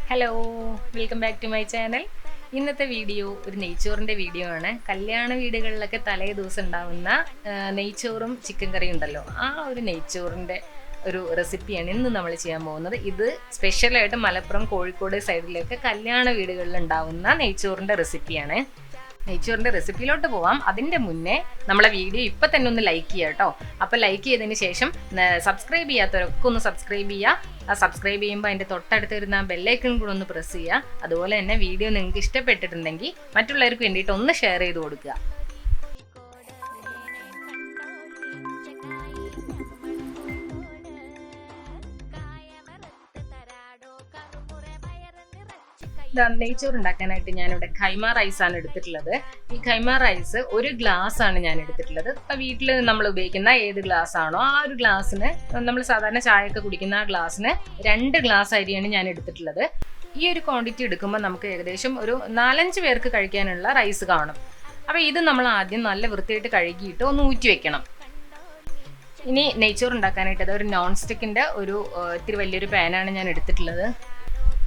Hello, welcome back to my channel. ഇന്നത്തെ video ഒരു നെയ്ച്ചോറിൻ്റെ വീഡിയോ ആണ്. കല്യാണ വീടുകളിലൊക്കെ തലേ ദിവസം ഉണ്ടാവുന്ന നെയ്ച്ചോറും ചിക്കൻ കറിയും ഉണ്ടല്ലോ, ആ ഒരു നെയ്ച്ചോറിൻ്റെ ഒരു റെസിപ്പിയാണ് ഇന്ന് നമ്മൾ ചെയ്യാൻ പോകുന്നത്. ഇത് സ്പെഷ്യലായിട്ട് മലപ്പുറം, കോഴിക്കോട് സൈഡിലൊക്കെ കല്യാണ വീടുകളിൽ ഉണ്ടാവുന്ന നെയ്ച്ചോറിൻ്റെ റെസിപ്പിയാണ്. നെയ്ച്ചോറിൻ്റെ റെസിപ്പിയിലോട്ട് പോവാം. അതിൻ്റെ മുന്നേ നമ്മളെ വീഡിയോ ഇപ്പം തന്നെ ഒന്ന് ലൈക്ക് ചെയ്യുക കേട്ടോ. അപ്പോൾ ലൈക്ക് ചെയ്തതിന് ശേഷം സബ്സ്ക്രൈബ് ചെയ്യാത്തവരൊക്കെ ഒന്ന് സബ്സ്ക്രൈബ് ചെയ്യുക. ആ സബ്സ്ക്രൈബ് ചെയ്യുമ്പോൾ അതിൻ്റെ തൊട്ടടുത്ത് വരുന്ന ബെല്ലൈക്കൺ കൂടെ ഒന്ന് പ്രസ് ചെയ്യുക. അതുപോലെ തന്നെ വീഡിയോ നിങ്ങൾക്ക് ഇഷ്ടപ്പെട്ടിട്ടുണ്ടെങ്കിൽ മറ്റുള്ളവർക്ക് വേണ്ടിയിട്ട് ഒന്ന് ഷെയർ ചെയ്ത് കൊടുക്കുക. നെയ്ച്ചോറ് ഉണ്ടാക്കാനായിട്ട് ഞാനിവിടെ ഖൈമ റൈസാണ് എടുത്തിട്ടുള്ളത്. ഈ ഖൈമ റൈസ് ഒരു ഗ്ലാസ് ആണ് ഞാൻ എടുത്തിട്ടുള്ളത്. ഇപ്പം വീട്ടിൽ നമ്മൾ ഉപയോഗിക്കുന്ന ഏത് ഗ്ലാസ് ആണോ ആ ഒരു ഗ്ലാസ്സിന്, നമ്മൾ സാധാരണ ചായയൊക്കെ കുടിക്കുന്ന ആ ഗ്ലാസ്സിന് 2 ഗ്ലാസ് അരിയാണ് ഞാൻ എടുത്തിട്ടുള്ളത്. ഈ ഒരു ക്വാണ്ടിറ്റി എടുക്കുമ്പോൾ നമുക്ക് ഏകദേശം ഒരു 4-5 പേർക്ക് കഴിക്കാനുള്ള റൈസ് കാണും. അപ്പോൾ ഇത് നമ്മൾ ആദ്യം നല്ല വൃത്തിയായിട്ട് കഴുകിയിട്ട് ഒന്ന് ഊറ്റി വെക്കണം. ഇനി നെയ്ച്ചോറ് ഉണ്ടാക്കാനായിട്ട് ഒരു നോൺ സ്റ്റിക്കിൻ്റെ ഇത്തിരി വലിയൊരു പാനാണ് ഞാൻ എടുത്തിട്ടുള്ളത്.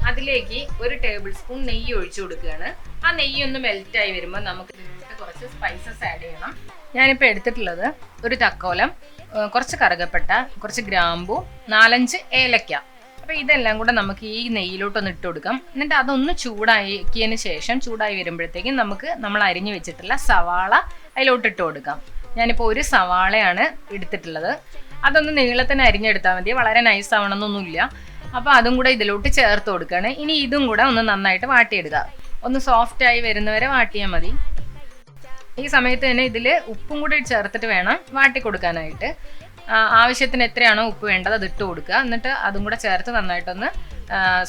അതിലേക്ക് 1 ടേബിൾ സ്പൂൺ നെയ്യ് ഒഴിച്ചു കൊടുക്കുകയാണ്. ആ നെയ്യ് ഒന്ന് മെൽറ്റായി വരുമ്പോൾ നമുക്ക് ഇതിലേക്ക് കുറച്ച് സ്പൈസസ് ആഡ് ചെയ്യണം. ഞാനിപ്പോൾ എടുത്തിട്ടുള്ളത് ഒരു തക്കോലം, കുറച്ച് കറുകപ്പട്ട, കുറച്ച് ഗ്രാമ്പു, 4-5 ഏലക്ക. അപ്പോൾ ഇതെല്ലാം കൂടെ നമുക്ക് ഈ നെയ്യിലോട്ടൊന്ന് ഇട്ട് കൊടുക്കാം. എന്നിട്ട് അതൊന്ന് ചൂടാക്കിയതിന് ശേഷം, ചൂടായി വരുമ്പോഴത്തേക്കും നമ്മൾ അരിഞ്ഞു വെച്ചിട്ടുള്ള സവാള അതിലോട്ട് ഇട്ട് കൊടുക്കാം. ഞാനിപ്പോൾ 1 സവാളയാണ് എടുത്തിട്ടുള്ളത്. അതൊന്ന് നീളത്തിന് അരിഞ്ഞെടുത്താൽ മതി, വളരെ നൈസ് ആവണമെന്നൊന്നുമില്ല. അപ്പോൾ അതും കൂടെ ഇതിലോട്ട് ചേർത്ത് കൊടുക്കുകയാണ്. ഇനി ഇതും കൂടെ ഒന്ന് നന്നായിട്ട് വാട്ടിയെടുക്കുക. ഒന്ന് സോഫ്റ്റായി വരുന്നവരെ വാട്ടിയാൽ മതി. ഈ സമയത്ത് തന്നെ ഇതിൽ ഉപ്പും കൂടെ ചേർത്തിട്ട് വേണം വാട്ടി കൊടുക്കാനായിട്ട്. ആവശ്യത്തിന് എത്രയാണോ ഉപ്പ് വേണ്ടത് അത് ഇട്ട് കൊടുക്കുക. എന്നിട്ട് അതും കൂടെ ചേർത്ത് നന്നായിട്ടൊന്ന്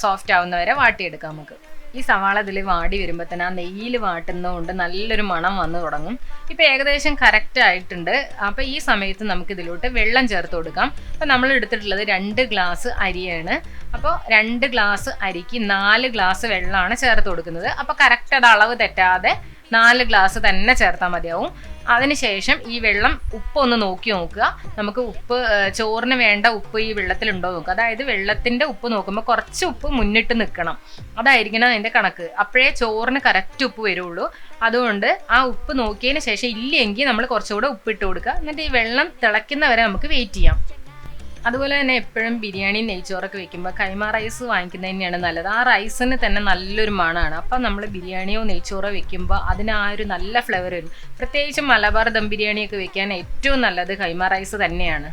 സോഫ്റ്റ് ആവുന്നവരെ വാട്ടിയെടുക്കാം നമുക്ക്. ഈ സവാള ഇതിൽ വാടി വരുമ്പോൾ തന്നെ ആ നെയ്യിൽ വാട്ടുന്നതുകൊണ്ട് നല്ലൊരു മണം വന്ന് തുടങ്ങും. ഇപ്പോൾ ഏകദേശം കറക്റ്റ് ആയിട്ടുണ്ട്. അപ്പോൾ ഈ സമയത്ത് നമുക്ക് ഇതിലോട്ട് വെള്ളം ചേർത്ത് കൊടുക്കാം. അപ്പോൾ നമ്മൾ എടുത്തിട്ടുള്ളത് 2 ഗ്ലാസ് അരിയാണ്. അപ്പോൾ 2 ഗ്ലാസ് അരിക്ക് 4 ഗ്ലാസ് വെള്ളമാണ് ചേർത്ത് കൊടുക്കുന്നത്. അപ്പോൾ കറക്റ്റ് അത് അളവ് തെറ്റാതെ 4 ഗ്ലാസ് തന്നെ ചേർത്താൽ മതിയാവും. അതിനുശേഷം ഈ വെള്ളം ഉപ്പൊന്ന് നോക്കുക. നമുക്ക് ചോറിന് വേണ്ട ഉപ്പ് ഈ വെള്ളത്തിലുണ്ടോ നോക്കുക. അതായത് വെള്ളത്തിൻ്റെ ഉപ്പ് നോക്കുമ്പോൾ കുറച്ച് ഉപ്പ് മുന്നിട്ട് നിൽക്കണം, അതായിരിക്കണം അതിൻ്റെ കണക്ക്. അപ്പോഴേ ചോറിന് കറക്റ്റ് ഉപ്പ് വരുള്ളൂ. അതുകൊണ്ട് ആ ഉപ്പ് നോക്കിയതിന് ശേഷം ഇല്ലെങ്കിൽ നമ്മൾ കുറച്ചുകൂടെ ഉപ്പിട്ട് കൊടുക്കുക. എന്നിട്ട് ഈ വെള്ളം തിളയ്ക്കുന്നവരെ നമുക്ക് വെയിറ്റ് ചെയ്യാം. അതുപോലെ തന്നെ എപ്പോഴും ബിരിയാണി നെയ്ച്ചോറൊക്കെ വെക്കുമ്പോൾ കൈമ റൈസ് വാങ്ങിക്കുന്നത് തന്നെയാണ് നല്ലത്. ആ റൈസിന് തന്നെ നല്ലൊരു മണമാണ്. അപ്പം നമ്മൾ ബിരിയാണിയോ നെയ്ച്ചോറോ വെക്കുമ്പോൾ അതിന് ആ ഒരു നല്ല ഫ്ലേവർ വരും. പ്രത്യേകിച്ച് മലബാർ ദം ബിരിയാണിയൊക്കെ വെക്കാൻ ഏറ്റവും നല്ലത് കൈമ റൈസ് തന്നെയാണ്.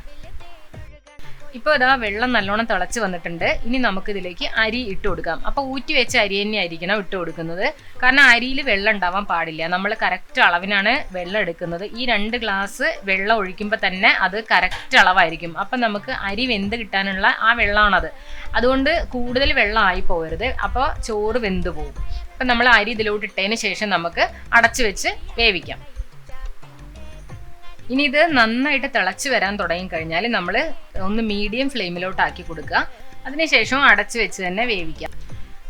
ഇപ്പോൾ ഇതാ വെള്ളം നല്ലോണം തിളച്ച് വന്നിട്ടുണ്ട്. ഇനി നമുക്കിതിലേക്ക് അരി ഇട്ട് കൊടുക്കാം. അപ്പോൾ ഊറ്റി വെച്ച അരി തന്നെ ആയിരിക്കണം ഇട്ട് കൊടുക്കുന്നത്. കാരണം അരിയിൽ വെള്ളം ഉണ്ടാവാൻ പാടില്ല. നമ്മൾ കറക്റ്റ് അളവിനാണ് വെള്ളം എടുക്കുന്നത്. ഈ 2 ഗ്ലാസ് വെള്ളം ഒഴിക്കുമ്പോൾ തന്നെ അത് കറക്റ്റ് അളവായിരിക്കും. അപ്പം നമുക്ക് അരി വെന്ത് കിട്ടാനുള്ള ആ വെള്ളമാണത്. അതുകൊണ്ട് കൂടുതൽ വെള്ളം ആയി പോകരുത്. അപ്പോൾ ചോറ് വെന്ത് പോകും. അപ്പം നമ്മൾ അരി ഇതിലോട്ട് ഇട്ടതിന് ശേഷം നമുക്ക് അടച്ചു വെച്ച് വേവിക്കാം. ഇനി ഇത് നന്നായിട്ട് തിളച്ച് വരാൻ തുടങ്ങിക്കഴിഞ്ഞാൽ നമ്മൾ ഒന്ന് മീഡിയം ഫ്ലെയിമിലോട്ടാക്കി കൊടുക്കുക. അതിനുശേഷം അടച്ച് വെച്ച് തന്നെ വേവിക്കാം.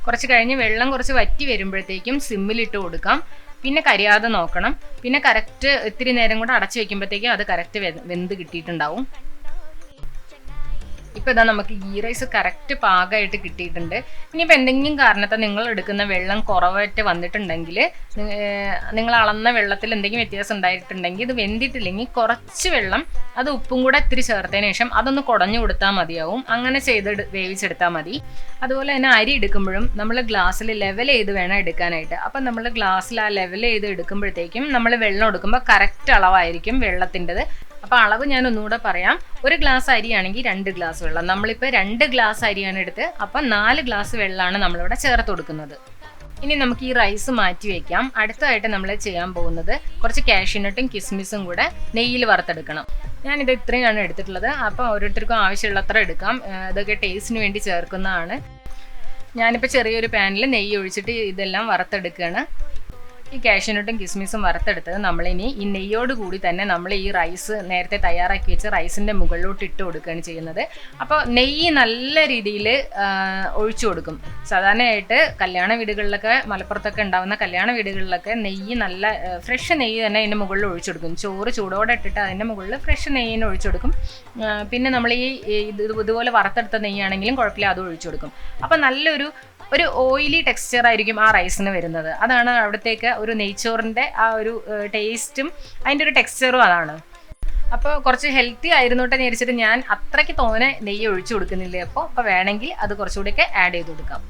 കുറച്ച് കഴിഞ്ഞ് വെള്ളം കുറച്ച് വറ്റി വരുമ്പോഴത്തേക്കും സിമ്മിലിട്ട് കൊടുക്കാം. പിന്നെ കരിയാതെ നോക്കണം. പിന്നെ കറക്റ്റ് ഇത്തിരി നേരം കൂടെ അടച്ച് വെക്കുമ്പോഴത്തേക്കും അത് കറക്റ്റ് വെന്ത് കിട്ടിയിട്ടുണ്ടാവും. ഇപ്പോൾ ഇതാ നമുക്ക് ഗീ റൈസ് കറക്റ്റ് പാകമായിട്ട് കിട്ടിയിട്ടുണ്ട്. ഇനിയിപ്പോൾ എന്തെങ്കിലും കാരണത്താൽ നിങ്ങൾ എടുക്കുന്ന വെള്ളം കുറവായിട്ട് വന്നിട്ടുണ്ടെങ്കിൽ, നിങ്ങൾ അളന്ന വെള്ളത്തിൽ എന്തെങ്കിലും വ്യത്യാസം ഉണ്ടായിട്ടുണ്ടെങ്കിൽ, ഇത് വെന്തിട്ടില്ലെങ്കിൽ കുറച്ച് വെള്ളം അത് ഉപ്പും കൂടെ ഇത്തിരി ചേർത്തതിന് ശേഷം അതൊന്ന് കുടഞ്ഞു കൊടുത്താൽ മതിയാവും. അങ്ങനെ വേവിച്ചെടുത്താൽ മതി. അതുപോലെ തന്നെ അരി എടുക്കുമ്പോഴും നമ്മൾ ഗ്ലാസ്സിൽ ലെവൽ ചെയ്ത് വേണം എടുക്കാനായിട്ട്. അപ്പം നമ്മൾ ഗ്ലാസ്സിൽ ആ ലെവൽ ചെയ്ത് എടുക്കുമ്പോഴത്തേക്കും നമ്മൾ വെള്ളം എടുക്കുമ്പോൾ കറക്റ്റ് അളവായിരിക്കും വെള്ളത്തിൻ്റെത്. അപ്പോൾ അളവ് ഞാൻ ഒന്നുകൂടെ പറയാം. 1 ഗ്ലാസ് അരിയാണെങ്കിൽ 2 ഗ്ലാസ് വെള്ളം. നമ്മളിപ്പോൾ 2 ഗ്ലാസ് അരിയാണ് എടുത്ത്, അപ്പം 4 ഗ്ലാസ് വെള്ളമാണ് നമ്മളിവിടെ ചേർത്ത് കൊടുക്കുന്നത്. ഇനി നമുക്ക് ഈ റൈസ് മാറ്റി വയ്ക്കാം. അടുത്തതായിട്ട് നമ്മൾ ചെയ്യാൻ പോകുന്നത് കുറച്ച് കാഷ്യൂനട്ടും കിസ്മിസും കൂടെ നെയ്യിൽ വറുത്തെടുക്കണം. ഞാനിത് ഇത്രയാണ് എടുത്തിട്ടുള്ളത്. അപ്പോൾ ഓരോരുത്തർക്കും ആവശ്യമുള്ളത്ര എടുക്കാം. ഇതൊക്കെ ടേസ്റ്റിന് വേണ്ടി ചേർക്കുന്നതാണ്. ഞാനിപ്പോൾ ചെറിയൊരു പാനിൽ നെയ്യ് ഒഴിച്ചിട്ട് ഇതെല്ലാം വറുത്തെടുക്കുകയാണ്. ഈ കാഷ്യൂനട്ടും കിസ്മിസും വറുത്തെടുത്തത് നമ്മളിനി ഈ നെയ്യോട് കൂടി തന്നെ നമ്മൾ ഈ റൈസ് നേരത്തെ തയ്യാറാക്കി വെച്ച റൈസിൻ്റെ മുകളിലോട്ട് ഇട്ട് കൊടുക്കുകയാണ് ചെയ്യുന്നത്. അപ്പോൾ നെയ്യ് നല്ല രീതിയിൽ ഒഴിച്ചു കൊടുക്കും. സാധാരണയായിട്ട് കല്യാണ വീടുകളിലൊക്കെ, മലപ്പുറത്തൊക്കെ ഉണ്ടാകുന്ന കല്യാണ വീടുകളിലൊക്കെ നെയ്യ് നല്ല ഫ്രഷ് നെയ്യ് തന്നെ അതിൻ്റെ മുകളിൽ ഒഴിച്ചു കൊടുക്കും. ചോറ് ചൂടോടെ ഇട്ടിട്ട് അതിൻ്റെ മുകളിൽ ഫ്രഷ് നെയ്യിന് ഒഴിച്ചു കൊടുക്കും. പിന്നെ നമ്മൾ ഇതുപോലെ വറുത്തെടുത്ത നെയ്യാണെങ്കിലും കുഴപ്പമില്ല, അതും ഒഴിച്ചു കൊടുക്കും. അപ്പോൾ നല്ലൊരു ഒരു ഓയിലി ടെക്സ്ചർ ആയിരിക്കും ആ റൈസിന് വരുന്നത്. അതാണ് അവിടത്തേക്ക് ഒരു നെയ്ച്ചോറിൻ്റെ ആ ഒരു ടേസ്റ്റും അതിൻ്റെ ഒരു ടെക്സ്ചറും അതാണ്. അപ്പോൾ കുറച്ച് ഹെൽത്തി ആയിരുന്നോട്ടെ വിചാരിച്ചിട്ട് ഞാൻ അത്രയ്ക്ക് തോനെ നെയ്യ് ഒഴിച്ചു കൊടുക്കുന്നില്ലേ. അപ്പോൾ വേണമെങ്കിൽ അത് കുറച്ചുകൂടിയൊക്കെ ആഡ് ചെയ്ത് കൊടുക്കാം.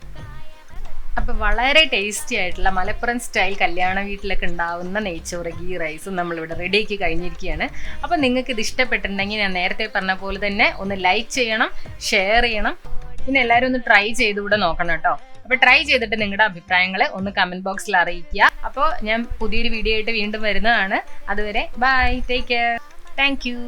അപ്പോൾ വളരെ ടേസ്റ്റി ആയിട്ടുള്ള മലപ്പുറം സ്റ്റൈൽ കല്യാണ വീട്ടിലൊക്കെ ഉണ്ടാവുന്ന നെയ്ച്ചോറ് ഗീ റൈസും നമ്മളിവിടെ റെഡിയാക്കി കഴിഞ്ഞിരിക്കുകയാണ്. അപ്പോൾ നിങ്ങൾക്ക് ഇത് ഇഷ്ടപ്പെട്ടിട്ടുണ്ടെങ്കിൽ ഞാൻ നേരത്തെ പറഞ്ഞ പോലെ തന്നെ ഒന്ന് ലൈക്ക് ചെയ്യണം, ഷെയർ ചെയ്യണം, പിന്നെ എല്ലാവരും ഒന്ന് ട്രൈ ചെയ്തുകൂടെ നോക്കണം കേട്ടോ. അപ്പോൾ ട്രൈ ചെയ്തിട്ട് നിങ്ങളുടെ അഭിപ്രായങ്ങൾ ഒന്ന് കമൻറ്റ് ബോക്സിൽ അറിയിക്കുക. അപ്പോൾ ഞാൻ പുതിയൊരു വീഡിയോ ആയിട്ട് വീണ്ടും വരുന്നതാണ്. അതുവരെ bye, take care, thank U.